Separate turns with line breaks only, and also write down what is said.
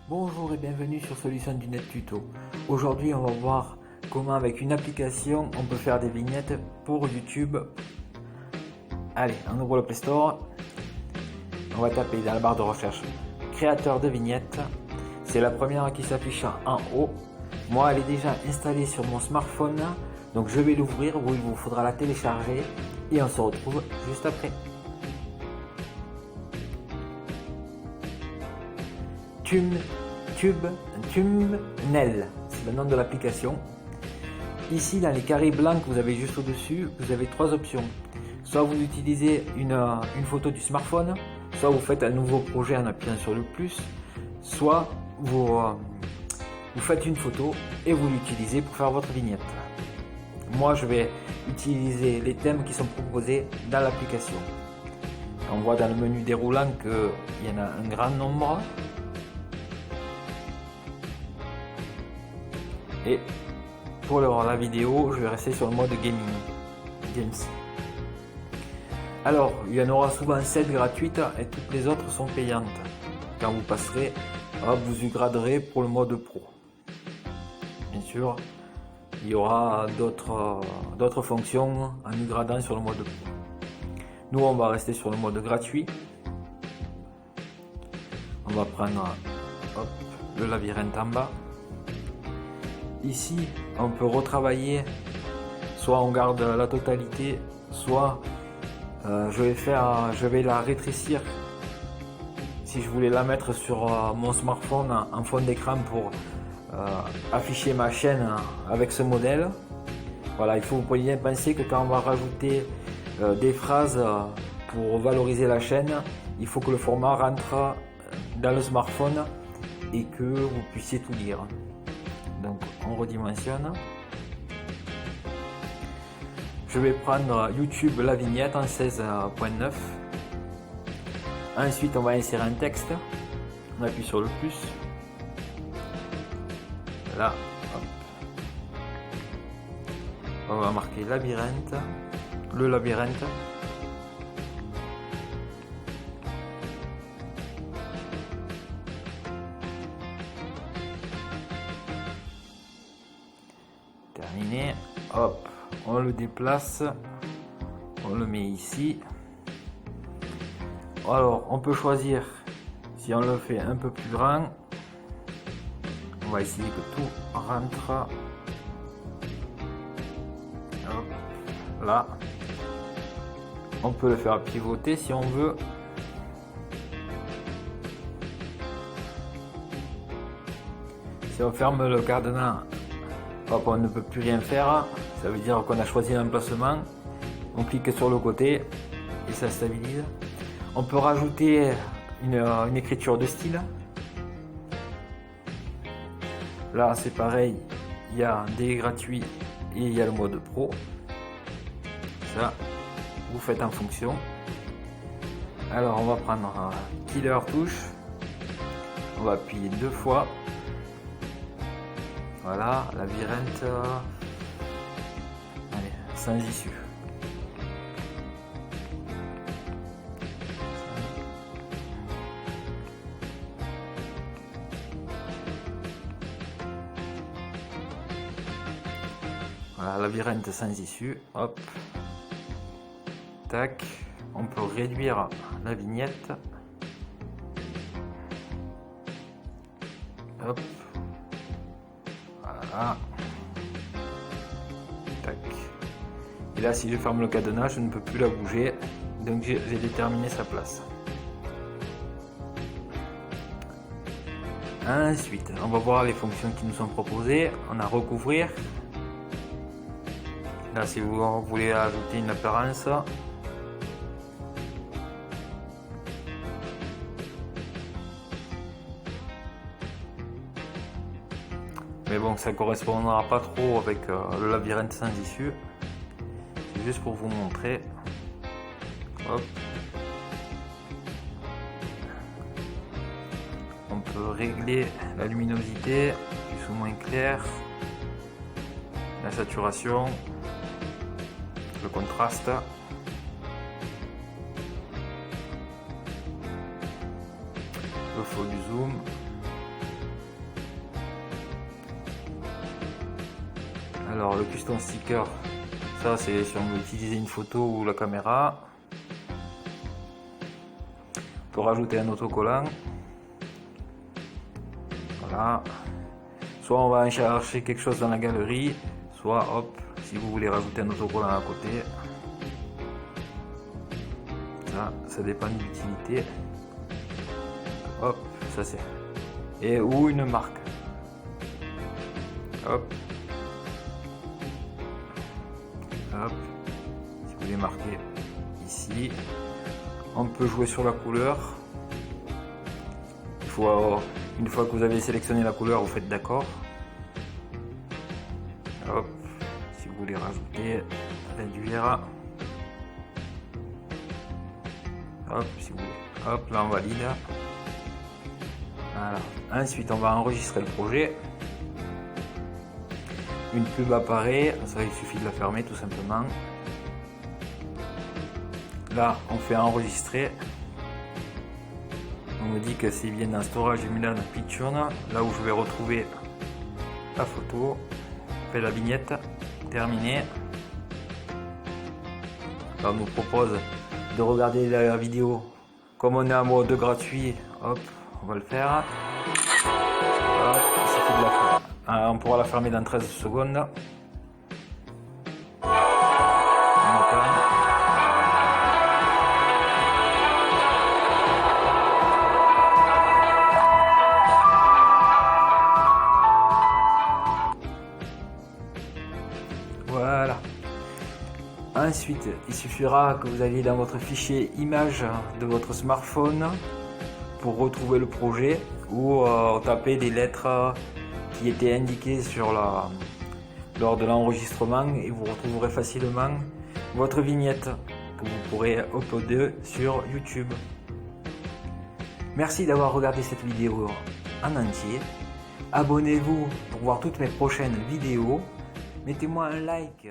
Bonjour et bienvenue sur Solution du Net Tuto. Aujourd'hui on va voir comment avec une application on peut faire des vignettes pour YouTube. Allez, on ouvre le Play Store. On va taper dans la barre de recherche créateur de vignettes. C'est la première qui s'affiche en haut. Moi elle est déjà installée sur mon smartphone. Donc je vais l'ouvrir où il vous faudra la télécharger. Et on se retrouve juste après. Thumbnail, c'est le nom de l'application. Ici dans les carrés blancs que vous avez juste au-dessus, vous avez trois options. Soit vous utilisez une photo du smartphone, soit vous faites un nouveau projet en appuyant sur le plus, soit vous faites une photo et vous l'utilisez pour faire votre vignette. Moi je vais utiliser les thèmes qui sont proposés dans l'application. On voit dans le menu déroulant qu'il y en a un grand nombre. Et pour la vidéo, je vais rester sur le mode gaming. Games. Alors, il y en aura souvent 7 gratuites et toutes les autres sont payantes. Quand vous passerez, vous upgraderez pour le mode pro. Bien sûr, il y aura d'autres fonctions en upgradant sur le mode pro. Nous, on va rester sur le mode gratuit. On va prendre le labyrinthe en bas. Ici, on peut retravailler, soit on garde la totalité, soit je vais la rétrécir. Si je voulais la mettre sur mon smartphone en fond d'écran pour afficher ma chaîne avec ce modèle. Voilà, il faut bien penser que quand on va rajouter des phrases pour valoriser la chaîne, il faut que le format rentre dans le smartphone et que vous puissiez tout lire. Donc on redimensionne. Je vais prendre YouTube la vignette en 16.9. Ensuite on va insérer un texte. On appuie sur le plus. Là, hop. On va marquer labyrinthe. Le labyrinthe. Terminé, hop, on le déplace, on le met ici. Alors on peut choisir si on le fait un peu plus grand. On va essayer que tout rentre. Hop, là, on peut le faire pivoter si on veut. Si on ferme le cadenas, hop, on ne peut plus rien faire, ça veut dire qu'on a choisi l'emplacement. On clique sur le côté et ça stabilise. On peut rajouter une écriture de style. Là c'est pareil, il y a des gratuits et il y a le mode pro. Ça, vous faites en fonction. Alors on va prendre Killer Touche. On va appuyer 2 fois. Voilà, labyrinthe, allez, sans issue. Voilà, labyrinthe sans issue, hop. Tac, on peut réduire la vignette. Hop. Voilà. Tac. Et là si je ferme le cadenas je ne peux plus la bouger, donc j'ai déterminé sa place. Ensuite on va voir les fonctions qui nous sont proposées. On a recouvrir. Là si vous voulez ajouter une apparence, mais bon, ça correspondra pas trop avec le labyrinthe sans issue. C'est juste pour vous montrer. Hop. On peut régler la luminosité, plus ou moins clair, la saturation, le contraste. Le flow du zoom. Alors le custom sticker, ça c'est si on veut utiliser une photo ou la caméra. On peut rajouter un autocollant. Voilà. Soit on va en chercher quelque chose dans la galerie, soit hop, si vous voulez rajouter un autocollant à côté. Ça dépend de l'utilité. Hop, ça c'est. Et ou une marque. Hop. Hop. Si vous voulez marquer ici. On peut jouer sur la couleur. Il faut avoir, une fois que vous avez sélectionné la couleur, vous faites d'accord. Hop. Si vous voulez rajouter, réduire. Hop, si vous voulez. Hop, là on valide. Voilà. Ensuite, on va enregistrer le projet. Une pub apparaît, ça il suffit de la fermer tout simplement. Là, on fait enregistrer. On me dit que c'est bien dans Storage Milan Picture, là où je vais retrouver la photo. On fait la vignette, terminé. Là, on nous propose de regarder la vidéo. Comme on est en mode gratuit, hop, on va le faire. Hop, on pourra la fermer dans 13 secondes. Voilà. Ensuite, il suffira que vous alliez dans votre fichier images de votre smartphone pour retrouver le projet ou taper des lettres qui étaient indiquées lors de l'enregistrement et vous retrouverez facilement votre vignette que vous pourrez uploader sur YouTube. Merci d'avoir regardé cette vidéo en entier. Abonnez-vous pour voir toutes mes prochaines vidéos. Mettez-moi un like.